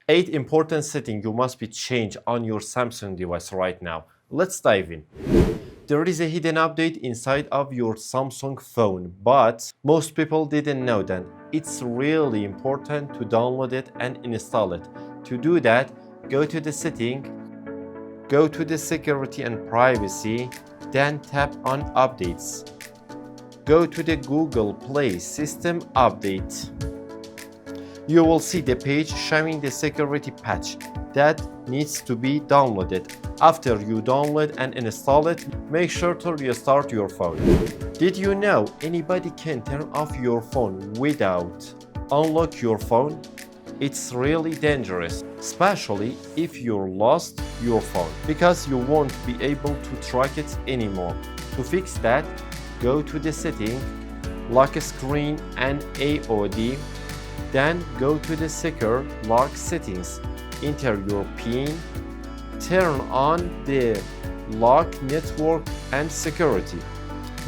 8 important settings you must be changed on your Samsung device right now. Let's dive in. There is a hidden update inside of your Samsung phone, but most people didn't know that. It's really important to download it and install it. To do that, go to the setting, go to the security and privacy, then tap on updates. Go to the Google Play System Update. You will see the page showing the security patch that needs to be downloaded. After you download and install it, make sure to restart your phone. Did you know anybody can turn off your phone without unlock your phone? It's really dangerous, especially if you lost your phone, because you won't be able to track it anymore. To fix that, go to the setting, lock screen and AOD, then go to the secure lock settings, enter your PIN, turn on the lock network and security.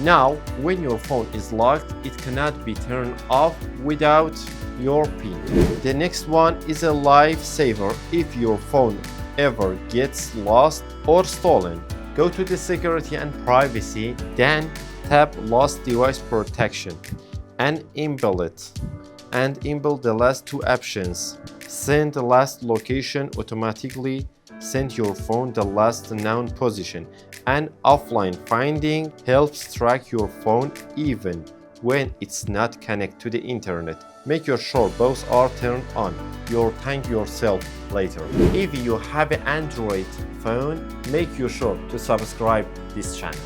Now, when your phone is locked, it cannot be turned off without your PIN. The next one is a lifesaver if your phone ever gets lost or stolen. Go to the security and privacy, then tap Lost Device Protection and enable it. And enable the last two options. Send the last location automatically, send your phone the last known position, and offline finding helps track your phone even when it's not connected to the internet. Make sure both are turned on. You'll thank yourself later. If you have an Android phone, make sure to subscribe this channel.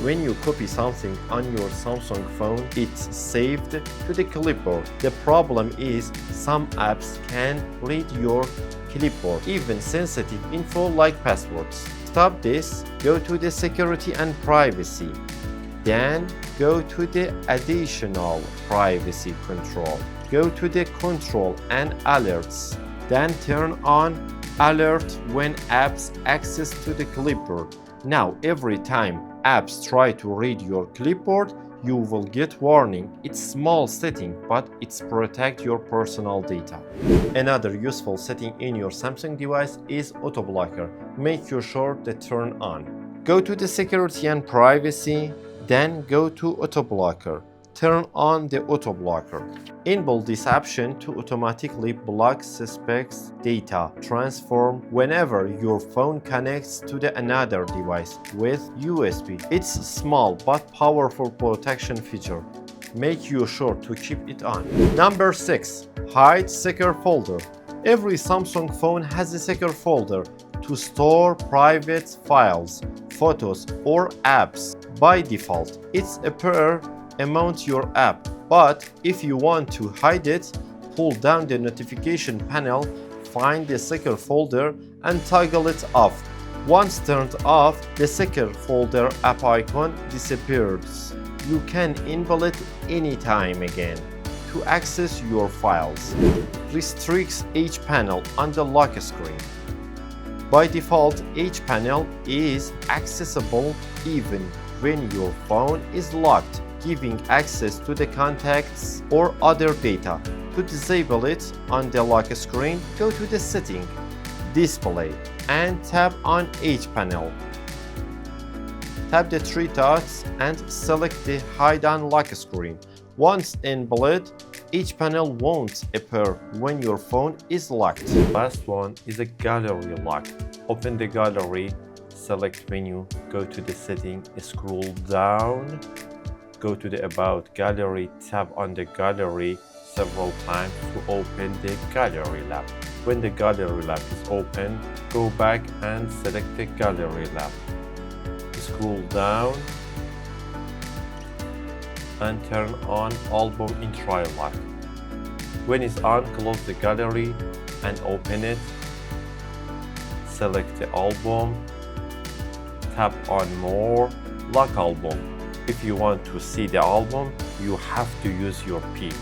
When you copy something on your Samsung phone, it's saved to the clipboard. The problem is some apps can read your clipboard, even sensitive info like passwords. Stop this, go to the security and privacy. Then go to the additional privacy control. Go to the control and alerts. Then turn on alert when apps access to the clipboard. Now every time apps try to read your clipboard, you will get warning. It's small setting, but it's protect your personal data. Another useful setting in your Samsung device is auto blocker. Make sure to turn on. Go to the security and privacy, then go to auto blocker. Turn on the auto blocker. Enable this option to automatically block suspects data transfer whenever your phone connects to another device with USB. It's small but powerful protection feature. Make sure to keep it on. Number 6. Hide secure folder. Every Samsung phone has a secure folder to store private files, photos, or apps. By default, it's appear among your app, but if you want to hide it, pull down the notification panel, find the secure folder and toggle it off. Once turned off, the secure folder app icon disappears. You can enable it anytime again. To access your files, restricts each panel on the lock screen. By default, each panel is accessible even when your phone is locked, giving access to the contacts or other data. To disable it on the lock screen, go to the setting, display, and tap on each panel. Tap the three dots and select the hide on lock screen. Once enabled, each panel won't appear when your phone is locked. Last one is a gallery lock. Open the gallery, select menu, go to the setting, scroll down, go to the About Gallery, tap on the gallery several times to open the gallery lab. When the gallery lab is open, go back and select the gallery lab. Scroll down and turn on album in trial lock. When it's on, close the gallery and open it. Select the album, tap on more, lock album. If you want to see the album, you have to use your PIN.